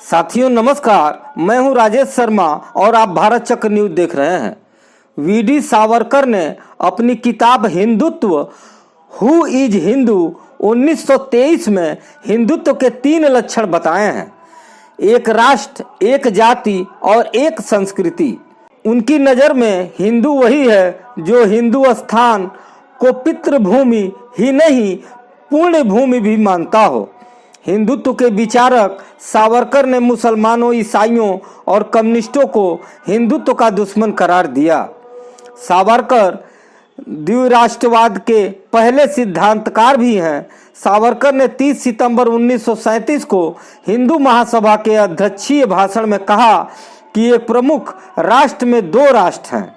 साथियों नमस्कार, मैं हूं राजेश शर्मा और आप भारत चक्र न्यूज देख रहे हैं। वीडी सावरकर ने अपनी किताब हिंदुत्व हु इज हिंदू 1923 में हिंदुत्व के 3 लक्षण बताए हैं। एक राष्ट्र, एक जाति और एक संस्कृति। उनकी नज़र में हिंदू वही है जो हिंदू स्थान को पितृभूमि ही नहीं पुण्य भूमि भी मानता हो। हिंदुत्व के विचारक सावरकर ने मुसलमानों, ईसाइयों और कम्युनिस्टों को हिंदुत्व का दुश्मन करार दिया। सावरकर द्विराष्ट्रवाद के पहले सिद्धांतकार भी हैं। सावरकर ने 30 सितंबर 1937 को हिंदू महासभा के अध्यक्षीय भाषण में कहा कि एक प्रमुख राष्ट्र में 2 राष्ट्र हैं,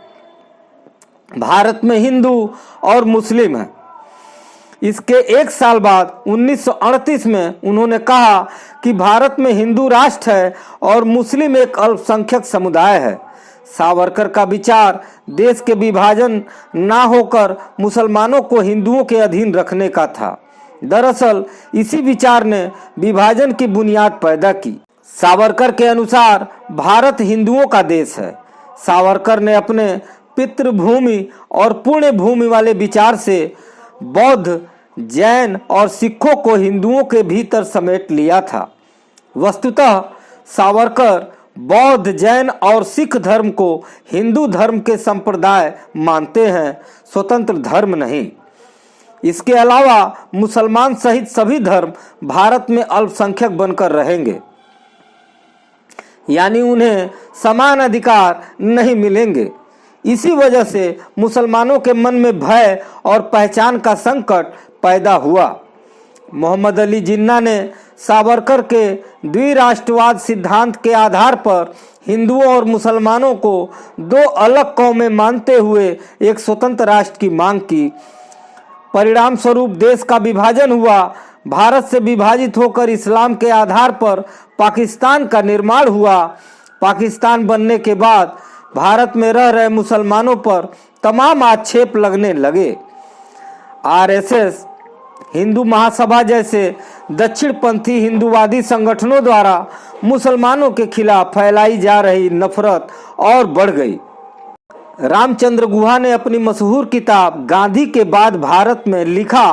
भारत में हिंदू और मुस्लिम हैं। इसके 1 साल बाद 1938 में उन्होंने कहा कि भारत में हिंदू राष्ट्र है और मुस्लिम एक अल्पसंख्यक समुदाय है। सावरकर का विचार देश के विभाजन ना होकर मुसलमानों को हिंदुओं के अधीन रखने का था। दरअसल इसी विचार ने विभाजन की बुनियाद पैदा की। सावरकर के अनुसार भारत हिंदुओं का देश है। सावरकर ने अपने पितृभूमि और पुण्य भूमि वाले विचार से बौद्ध, जैन और सिखों को हिंदुओं के भीतर समेट लिया था। वस्तुतः सावरकर बौद्ध, जैन और सिख धर्म को हिंदू धर्म के संप्रदाय मानते हैं, स्वतंत्र धर्म नहीं। इसके अलावा मुसलमान सहित सभी धर्म भारत में अल्पसंख्यक बनकर रहेंगे, यानी उन्हें समान अधिकार नहीं मिलेंगे। इसी वजह से मुसलमानों के मन में भय और पहचान का संकट पैदा हुआ। मोहम्मद अली जिन्ना ने सावरकर के द्विराष्ट्रवाद सिद्धांत के आधार पर हिंदुओं और मुसलमानों को 2 अलग कौमें मानते हुए एक स्वतंत्र राष्ट्र की मांग की। परिणाम स्वरूप देश का विभाजन हुआ। भारत से विभाजित होकर इस्लाम के आधार पर पाकिस्तान का निर्माण हुआ। पाकिस्तान बनने के बाद भारत में रह रहे मुसलमानों पर तमाम आक्षेप लगने लगे। आरएसएस, हिंदू महासभा जैसे दक्षिणपंथी हिंदूवादी संगठनों द्वारा मुसलमानों के खिलाफ फैलाई जा रही नफरत और बढ़ गई। रामचंद्र गुहा ने अपनी मशहूर किताब गांधी के बाद भारत में लिखा,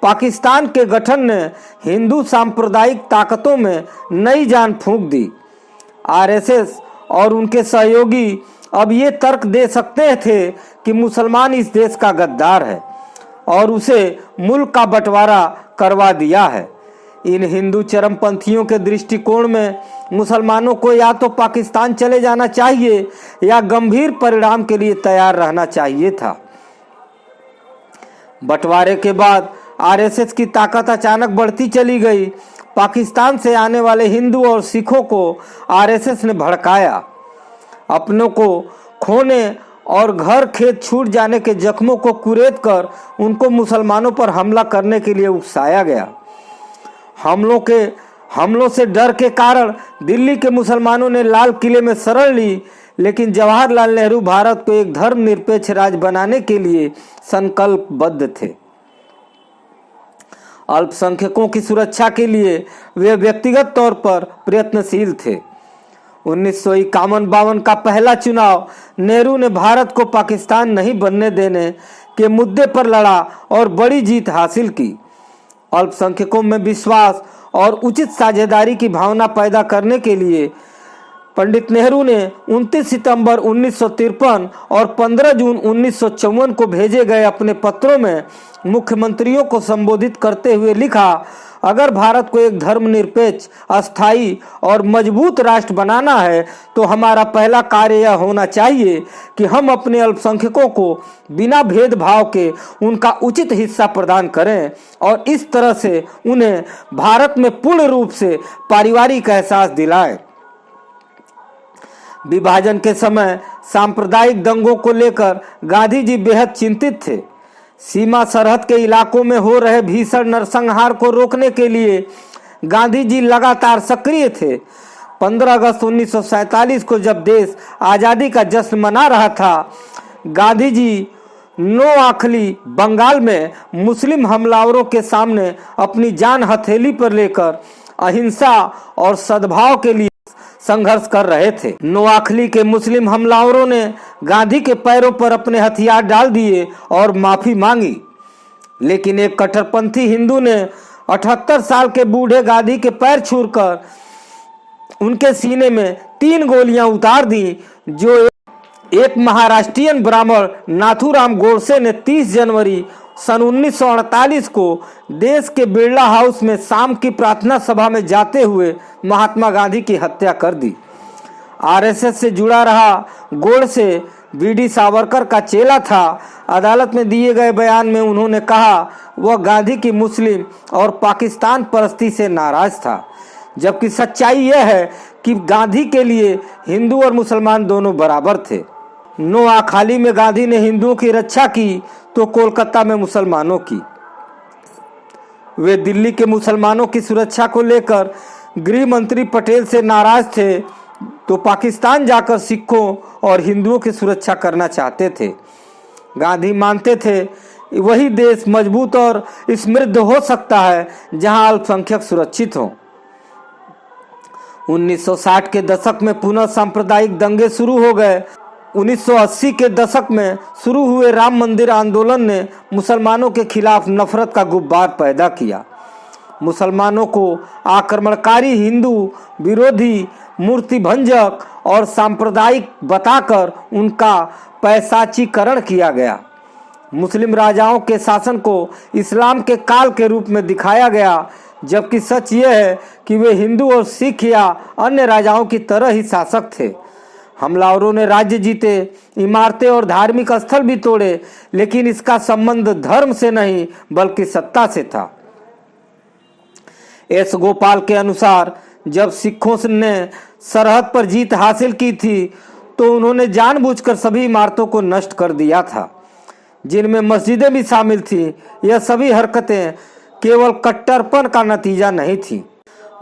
पाकिस्तान के गठन ने हिंदू सांप्रदायिक ताकतों में नई जान फूंक दी। आरएसएस और उनके सहयोगी अब ये तर्क दे सकते थे कि मुसलमान इस देश का गद्दार है और उसे मुल्क का बंटवारा करवा दिया है। इन हिंदू चरमपंथियों के दृष्टिकोण में मुसलमानों को या तो पाकिस्तान चले जाना चाहिए या गंभीर परिणाम के लिए तैयार रहना चाहिए था। बंटवारे के बाद आरएसएस की ताकत अचानक बढ़ती चली गई। पाकिस्तान से आने वाले हिंदू और सिखों को आरएसएस ने भड़काया। अपनों को खोने और घर खेत छूट जाने के जख्मों को कुरेद कर उनको मुसलमानों पर हमला करने के लिए उकसाया गया। हमलों से डर के कारण दिल्ली के मुसलमानों ने लाल किले में शरण ली, लेकिन जवाहरलाल नेहरू भारत को एक धर्मनिरपेक्ष राज्य बनाने के लिए संकल्पबद्ध थे। अल्पसंख्यकों की सुरक्षा के लिए वे व्यक्तिगत तौर पर प्रयत्नशील थे। 1951-52 का पहला चुनाव नेहरू ने भारत को पाकिस्तान नहीं बनने देने के मुद्दे पर लड़ा और बड़ी जीत हासिल की। अल्पसंख्यकों में विश्वास और उचित साझेदारी की भावना पैदा करने के लिए पंडित नेहरू ने 29 सितंबर 1953 और 15 जून 1954 को भेजे गए अपने पत्रों में मुख्यमंत्रियों को संबोधित करते हुए लिखा, अगर भारत को एक धर्मनिरपेक्ष, अस्थायी और मजबूत राष्ट्र बनाना है तो हमारा पहला कार्य यह होना चाहिए कि हम अपने अल्पसंख्यकों को बिना भेदभाव के उनका उचित हिस्सा प्रदान करें और इस तरह से उन्हें भारत में पूर्ण रूप से पारिवारिक एहसास दिलाएं। विभाजन के समय सांप्रदायिक दंगों को लेकर गांधी जी बेहद चिंतित थे। सीमा सरहद के इलाकों में हो रहे भीषण नरसंहार को रोकने के लिए गांधी जी लगातार सक्रिय थे। 15 अगस्त 1947 को जब देश आज़ादी का जश्न मना रहा था, गांधी जी नोआखली बंगाल में मुस्लिम हमलावरों के सामने अपनी जान हथेली पर लेकर अहिंसा और सद्भाव के लिए संघर्ष कर रहे थे। नोआखली के मुस्लिम हमलावरों ने गांधी के पैरों पर अपने हथियार डाल दिए और माफी मांगी, लेकिन एक कट्टरपंथी हिंदू ने 78 साल के बूढ़े गांधी के पैर छूकर उनके सीने में 3 गोलियां उतार दी, जो एक महाराष्ट्रियन ब्राह्मण नाथूराम गोडसे ने 30 जनवरी सन 1948 को देश के बिरला हाउस में शाम की प्रार्थना सभा में जाते हुए महात्मा गांधी की हत्या कर दी। आरएसएस से जुड़ा रहा गोडसे वीडी सावरकर का चेला था। अदालत में दिए गए बयान में उन्होंने कहा वह गांधी की मुस्लिम और पाकिस्तान परस्ती से नाराज था, जबकि सच्चाई यह है कि गांधी के लिए हिंदू और मुसलमान दोनों बराबर थे। नोआखाली में गांधी ने हिंदुओं की रक्षा की तो कोलकाता में मुसलमानों की। वे दिल्ली के मुसलमानों की सुरक्षा को लेकर गृह मंत्री पटेल से नाराज थे तो पाकिस्तान जाकर सिखों और हिंदुओं की सुरक्षा करना चाहते थे। गांधी मानते थे वही देश मजबूत और समृद्ध हो सकता है जहां अल्पसंख्यक सुरक्षित हों। 1960 के दशक में पुनः सांप्रदायिक दंगे शुरू हो गए। 1980 के दशक में शुरू हुए राम मंदिर आंदोलन ने मुसलमानों के खिलाफ नफरत का गुब्बार पैदा किया। मुसलमानों को आक्रमणकारी, हिंदू विरोधी, मूर्ति भंजक और सांप्रदायिक बताकर उनका पैशाचीकरण किया गया। मुस्लिम राजाओं के शासन को इस्लाम के काल के रूप में दिखाया गया, जबकि सच यह है कि वे हिंदू और सिख या अन्य राजाओं की तरह ही शासक थे। हमलावरों ने राज्य जीते, इमारतें और धार्मिक स्थल भी तोड़े, लेकिन इसका संबंध धर्म से नहीं बल्कि सत्ता से था। एस गोपाल के अनुसार जब सिखों ने सरहद पर जीत हासिल की थी तो उन्होंने जानबूझकर सभी इमारतों को नष्ट कर दिया था, जिनमें मस्जिदें भी शामिल थी। यह सभी हरकतें केवल कट्टरपन का नतीजा नहीं थी।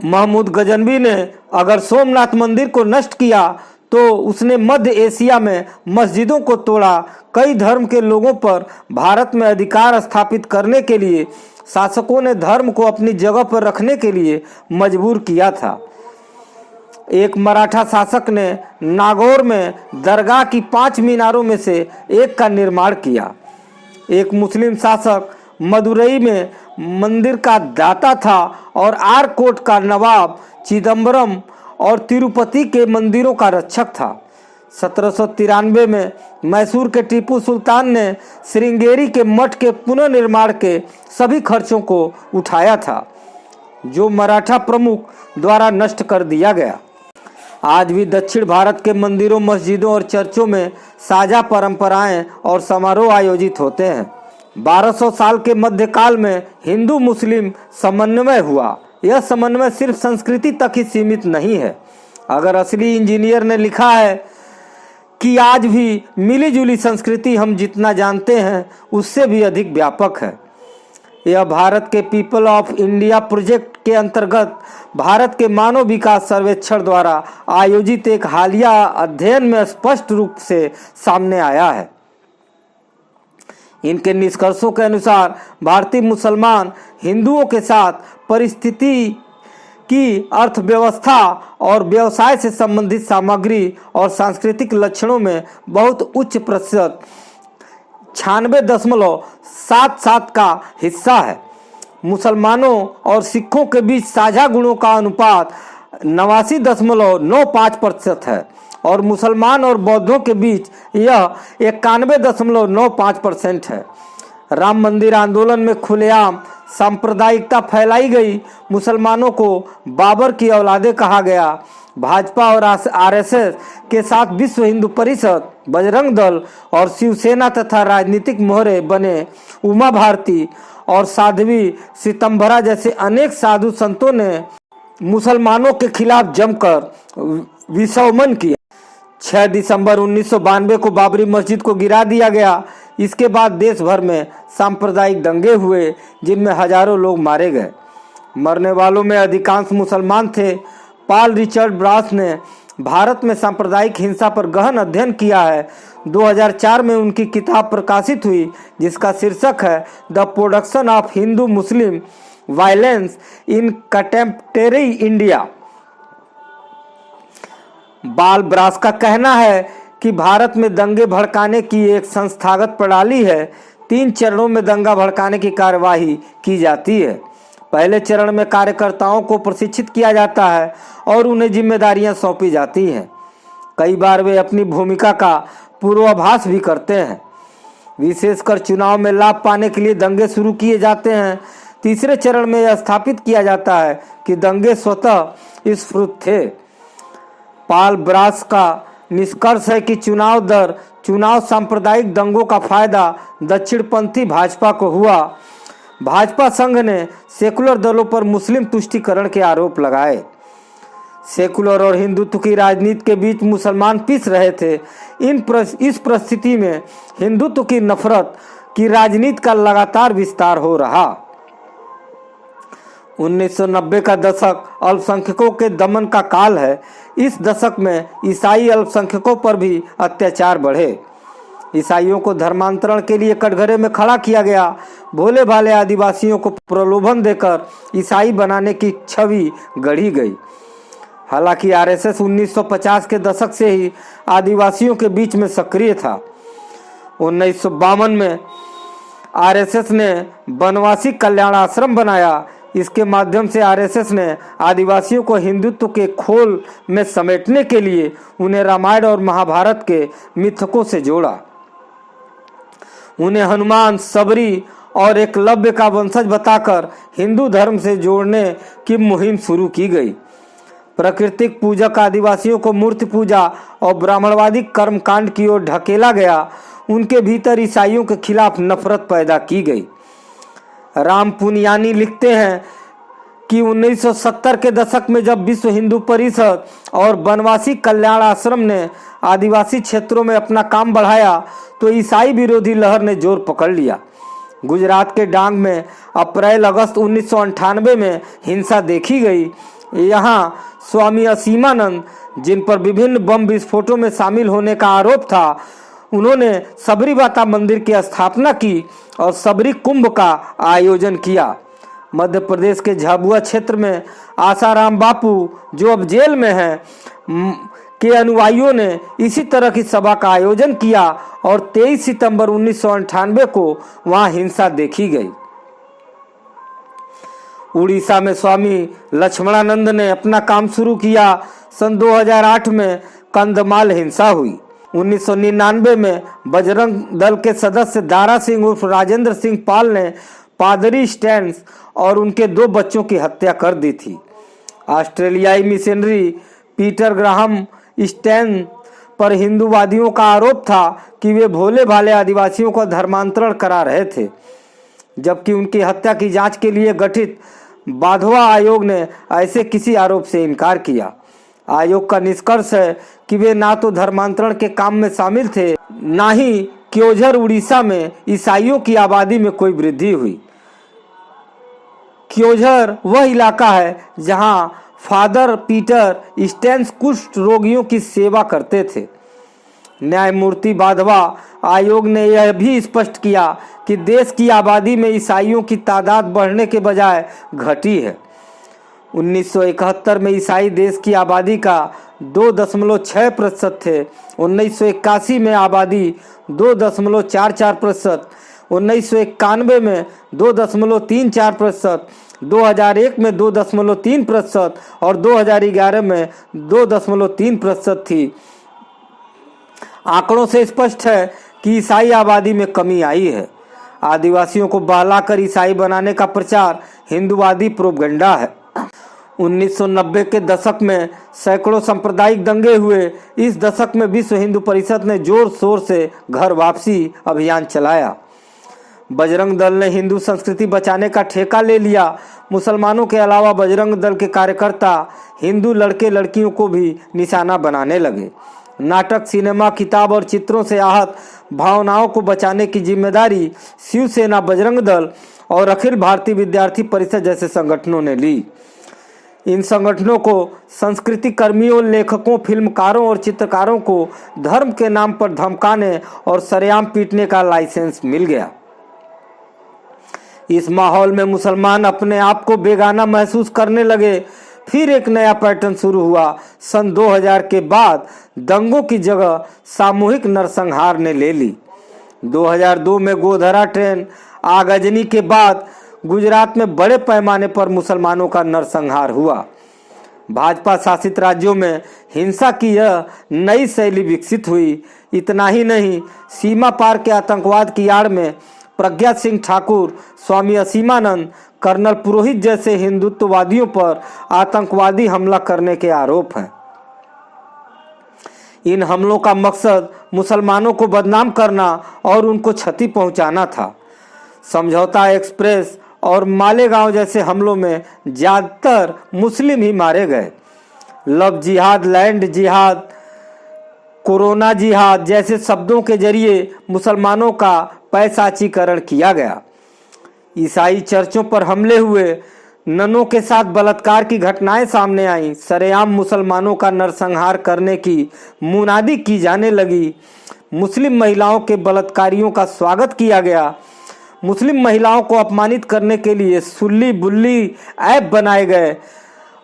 महमूद गजनवी ने अगर सोमनाथ मंदिर को नष्ट किया तो उसने मध्य एशिया में मस्जिदों को तोड़ा। कई धर्म के लोगों पर भारत में अधिकार स्थापित करने के लिए शासकों ने धर्म को अपनी जगह पर रखने के लिए मजबूर किया था। एक मराठा शासक ने नागौर में दरगाह की 5 मीनारों में से एक का निर्माण किया। एक मुस्लिम शासक मदुरई में मंदिर का दाता था और आरकोट का नवाब चिदम्बरम और तिरुपति के मंदिरों का रक्षक था। 1793 में मैसूर के टीपू सुल्तान ने श्रृंगेरी के मठ के पुनर्निर्माण के सभी खर्चों को उठाया था, जो मराठा प्रमुख द्वारा नष्ट कर दिया गया। आज भी दक्षिण भारत के मंदिरों, मस्जिदों और चर्चों में साझा परंपराएं और समारोह आयोजित होते हैं। 1200 साल के मध्यकाल में हिंदू मुस्लिम समन्वय हुआ। यह समन्वय सिर्फ संस्कृति तक ही सीमित नहीं है। अगर असली इंजीनियर ने लिखा है कि आज भी मिलीजुली संस्कृति हम जितना जानते हैं उससे भी अधिक व्यापक है। यह भारत के पीपल ऑफ इंडिया प्रोजेक्ट के अंतर्गत भारत के मानव विकास सर्वेक्षण द्वारा आयोजित एक हालिया अध्ययन में स्पष्ट रूप से सामने आया है। इनके निष्कर्षों के अनुसार भारतीय मुसलमान हिंदुओं के साथ परिस्थिति की अर्थव्यवस्था और व्यवसाय से संबंधित सामग्री और सांस्कृतिक लक्षणों में बहुत उच्च प्रतिशत 96.77 का हिस्सा है। मुसलमानों और सिखों के बीच साझा गुणों का अनुपात 89.95% है और मुसलमान और बौद्धों के बीच यह 91.95% है। राम मंदिर आंदोलन में खुलेआम सांप्रदायिकता फैलाई गई। मुसलमानों को बाबर की औलादे कहा गया। भाजपा और आरएसएस के साथ विश्व हिंदू परिषद, बजरंग दल और शिवसेना तथा राजनीतिक मोहरे बने। उमा भारती और साध्वी सितंबरा जैसे अनेक साधु संतों ने मुसलमानों के खिलाफ जमकर विषमन किया। 6 दिसंबर 1992 को बाबरी मस्जिद को गिरा दिया गया। इसके बाद देश भर में सांप्रदायिक दंगे हुए, जिनमें हजारों लोग मारे गए। मरने वालों में अधिकांश मुसलमान थे। पॉल रिचर्ड ब्रास ने भारत में सांप्रदायिक हिंसा पर गहन अध्ययन किया है। 2004 में उनकी किताब प्रकाशित हुई जिसका शीर्षक है the production of Hindu Muslim violence in contemporary India. बाल ब्रास का कहना है कि भारत में दंगे भड़काने की एक संस्थागत प्रणाली है। 3 चरणों में दंगा भड़काने की कार्यवाही की जाती है। पहले चरण में कार्यकर्ताओं को प्रशिक्षित किया जाता है और उन्हें जिम्मेदारियां सौंपी जाती हैं। कई बार वे अपनी भूमिका का पूर्वाभास भी करते हैं। विशेषकर चुनाव में लाभ पाने के लिए दंगे शुरू किए जाते हैं। तीसरे चरण में यह स्थापित किया जाता है कि दंगे स्वतः स्फुरित थे। पाल ब्रास का निष्कर्ष है कि चुनाव सांप्रदायिक दंगों का फायदा दक्षिणपंथी भाजपा को हुआ। भाजपा संघ ने सेकुलर दलों पर मुस्लिम तुष्टीकरण के आरोप लगाए। सेकुलर और हिंदुत्व की राजनीति के बीच मुसलमान पिस रहे थे। इस परिस्थिति में हिंदुत्व की नफरत की राजनीति का लगातार विस्तार हो रहा। 1990 का दशक अल्पसंख्यकों के दमन का काल है। इस दशक में ईसाई अल्पसंख्यकों पर भी अत्याचार बढ़े। ईसाइयों को धर्मांतरण के लिए कटघरे में खड़ा किया गया। भोले भाले आदिवासियों को प्रलोभन देकर ईसाई बनाने की छवि गढ़ी गई। हालांकि आरएसएस 1950 के दशक से ही आदिवासियों के बीच में सक्रिय था। 1952 में आरएसएस ने बनवासी कल्याण आश्रम बनाया। इसके माध्यम से आरएसएस ने आदिवासियों को हिंदुत्व के खोल में समेटने के लिए उन्हें रामायण और महाभारत के मिथकों से जोड़ा। उन्हें हनुमान, सबरी और एकलव्य का वंशज बताकर हिंदू धर्म से जोड़ने की मुहिम शुरू की गई। प्राकृतिक पूजक आदिवासियों को मूर्ति पूजा और ब्राह्मणवादी कर्मकांड की ओर ढकेला गया। उनके भीतर ईसाइयों के खिलाफ नफरत पैदा की गई। राम पुनियानी लिखते हैं कि 1970 के दशक में जब विश्व हिंदू परिषद और बनवासी कल्याण आश्रम ने आदिवासी क्षेत्रों में अपना काम बढ़ाया तो ईसाई विरोधी लहर ने जोर पकड़ लिया। गुजरात के डांग में अप्रैल-अगस्त 1998 में हिंसा देखी गई। यहाँ स्वामी असीमानंद, जिन पर विभिन्न बम विस्फोटों में शामिल होने का आरोप था, उन्होंने सबरी माता मंदिर की स्थापना की और सबरी कुंभ का आयोजन किया। मध्य प्रदेश के झाबुआ क्षेत्र में आसाराम बापू, जो अब जेल में हैं, के अनुयायियों ने इसी तरह की सभा का आयोजन किया और 23 सितंबर 1998 को वहां हिंसा देखी गई। उड़ीसा में स्वामी लक्ष्मणानंद ने अपना काम शुरू किया। सन 2008 में कंधमाल हिंसा हुई। 1999 में बजरंग दल के सदस्य दारा सिंह उर्फ राजेंद्र सिंह पाल ने पादरी स्टैंस और उनके 2 बच्चों की हत्या कर दी थी। ऑस्ट्रेलियाई मिशनरी पीटर ग्राहम स्टैन पर हिंदूवादियों का आरोप था कि वे भोले भाले आदिवासियों का धर्मांतरण करा रहे थे, जबकि उनकी हत्या की जांच के लिए गठित बाधवा आयोग ने ऐसे किसी आरोप से इनकार किया। आयोग का निष्कर्ष है कि वे ना तो धर्मांतरण के काम में शामिल थे, ना ही क्योझर उड़ीसा में ईसाइयों की आबादी में कोई वृद्धि हुई। क्योझर वह इलाका है जहां फादर पीटर स्टेन्स कुष्ठ रोगियों की सेवा करते थे। न्यायमूर्ति बाधवा आयोग ने यह भी स्पष्ट किया कि देश की आबादी में ईसाइयों की तादाद बढ़ने के बजाय घटी है। 1971 में ईसाई देश की आबादी का 2.6% थे। 1981 में आबादी 2.44%, 1991 में 2.34%, 2001 में 2.3% और 2011 में 2.3% थी। आंकड़ों से स्पष्ट है कि ईसाई आबादी में कमी आई है। आदिवासियों को बहलाकर ईसाई बनाने का प्रचार हिंदूवादी प्रोपगेंडा है। 1990 के दशक में सैकड़ों सांप्रदायिक दंगे हुए। इस दशक में विश्व हिंदू परिषद ने जोर शोर से घर वापसी अभियान चलाया। बजरंग दल ने हिंदू संस्कृति बचाने का ठेका ले लिया। मुसलमानों के अलावा बजरंग दल के कार्यकर्ता हिंदू लड़के लड़कियों को भी निशाना बनाने लगे। नाटक, सिनेमा, किताब और चित्रों से आहत भावनाओं को बचाने की जिम्मेदारी शिवसेना, बजरंग दल और अखिल भारतीय विद्यार्थी परिषद जैसे संगठनों ने ली। इन संगठनों को संस्कृति कर्मियों, लेखकों, फिल्मकारों और चित्रकारों को धर्म के नाम पर धमकाने और सरेआम पीटने का लाइसेंस मिल गया। इस माहौल में मुसलमान अपने आप को बेगाना महसूस करने लगे। फिर एक नया पैटर्न शुरू हुआ। सन 2000 के बाद दंगों की जगह सामूहिक नरसंहार ने ले ली। 2002 में गोधरा ट्रेन आगजनी के बाद गुजरात में बड़े पैमाने पर मुसलमानों का नरसंहार हुआ। भाजपा शासित राज्यों में हिंसा की यह नई शैली विकसित हुई। इतना ही नहीं, सीमा पार के आतंकवाद की आड़ में प्रज्ञा सिंह ठाकुर, स्वामी असीमानंद, कर्नल पुरोहित जैसे हिंदुत्ववादियों पर आतंकवादी हमला करने के आरोप हैं। इन हमलों का मकसद मुसलमानों को बदनाम करना और उनको क्षति पहुंचाना था। समझौता एक्सप्रेस और मालेगांव जैसे हमलों में ज्यादातर मुस्लिम ही मारे गए। लव जिहाद, लैंड जिहाद, कोरोना जिहाद जैसे शब्दों के जरिए मुसलमानों का पैशाचीकरण किया गया। ईसाई चर्चों पर हमले हुए, ननों के साथ बलात्कार की घटनाएं सामने आईं। सरेआम मुसलमानों का नरसंहार करने की मुनादी की जाने लगी। मुस्लिम महिलाओं के बलात्कारियों का स्वागत किया गया। मुस्लिम महिलाओं को अपमानित करने के लिए सुल्ली बुल्ली ऐप बनाए गए।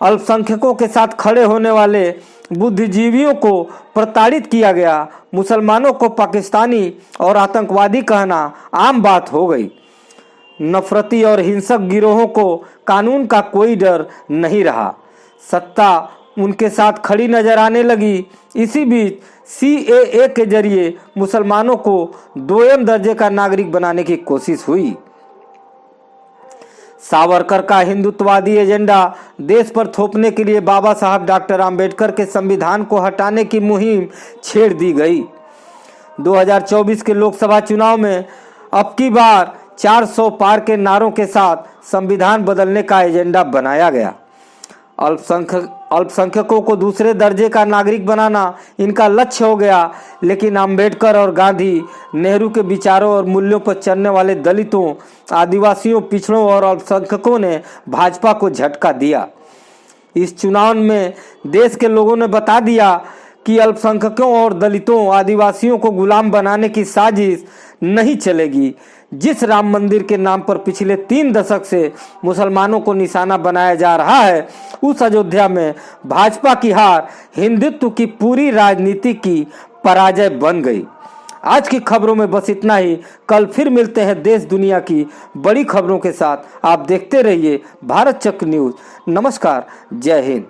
अल्पसंख्यकों के साथ खड़े होने वाले बुद्धिजीवियों को प्रताड़ित किया गया। मुसलमानों को पाकिस्तानी और आतंकवादी कहना आम बात हो गई। नफरती और हिंसक गिरोहों को कानून का कोई डर नहीं रहा। सत्ता उनके साथ खड़ी नजर आने लगी। इसी बीच CAA के जरिए मुसलमानों को दोयम दर्जे का नागरिक बनाने की कोशिश हुई। सावरकर का हिंदुत्ववादी एजेंडा देश पर थोपने के लिए बाबा साहब डॉक्टर आम्बेडकर के संविधान को हटाने की मुहिम छेड़ दी गई। 2024 के लोकसभा चुनाव में अब की बार 400 पार के नारों के साथ संविधान बदलने का एजेंडा बनाया गया। अल्पसंख्यकों को दूसरे दर्जे का नागरिक बनाना इनका लक्ष्य हो गया। लेकिन अंबेडकर और गांधी, नेहरू के विचारों और मूल्यों पर चलने वाले दलितों, आदिवासियों, पिछड़ों और अल्पसंख्यकों ने भाजपा को झटका दिया। इस चुनाव में देश के लोगों ने बता दिया कि अल्पसंख्यकों और दलितों, आदिवासियों को गुलाम बनाने की साजिश नहीं चलेगी। जिस राम मंदिर के नाम पर पिछले 3 दशक से मुसलमानों को निशाना बनाया जा रहा है, उस अयोध्या में भाजपा की हार हिंदुत्व की पूरी राजनीति की पराजय बन गई। आज की खबरों में बस इतना ही। कल फिर मिलते हैं देश दुनिया की बड़ी खबरों के साथ। आप देखते रहिए भारत चक्र न्यूज। नमस्कार, जय हिंद।